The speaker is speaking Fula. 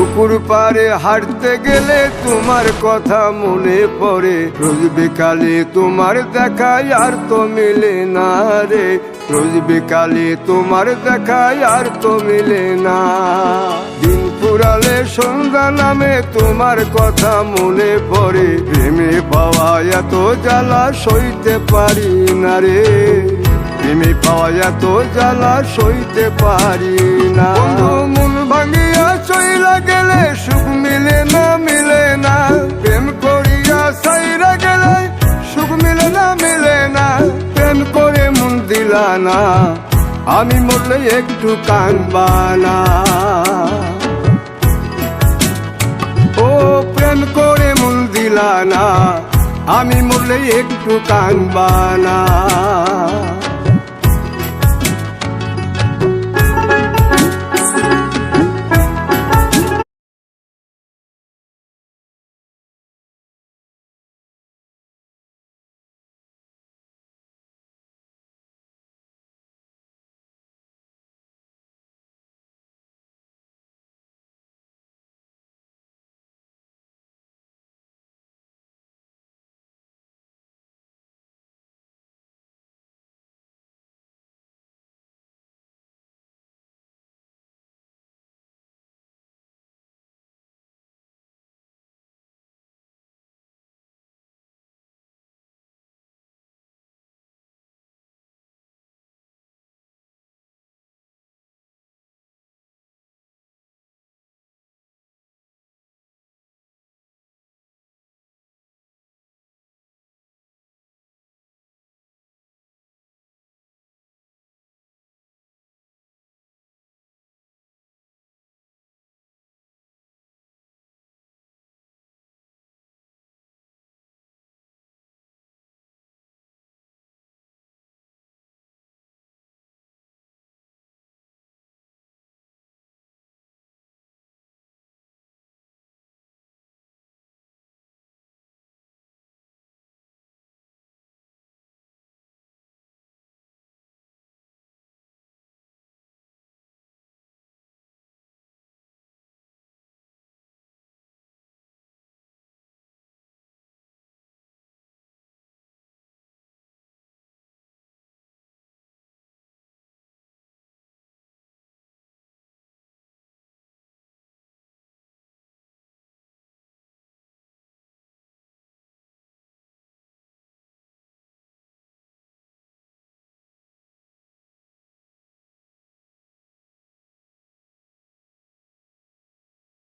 পুকুর পাড়ে হাঁটতে গেলে তোমার কথা মনে পড়ে, রোজ বিকালে তোমার দেখায় আর তো মিলে না রে, রোজ বিকালে তোমার দেখায় আর তো মিলে না। দিন ফুরালে সন্ধ্যা নামে তোমার কথা মনে পড়ে, প্রেমে পাওয়া এত জ্বালা সইতে পারি না রে, প্রেমে পাওয়া এত জ্বালা সইতে পারি না। মন ভাঙিয়া চইলা গেলে সুখ মিলে না, মিলে না, প্রেম করিয়া সাইরা গেলে সুখ মিলে না, মিলে না, প্রেম করে মন দিলা না, আমি মরলে একটু কাঁদবা না। ও প্রেম করে মন দিলা না, আমি মরলে একটু কাঁদবা না।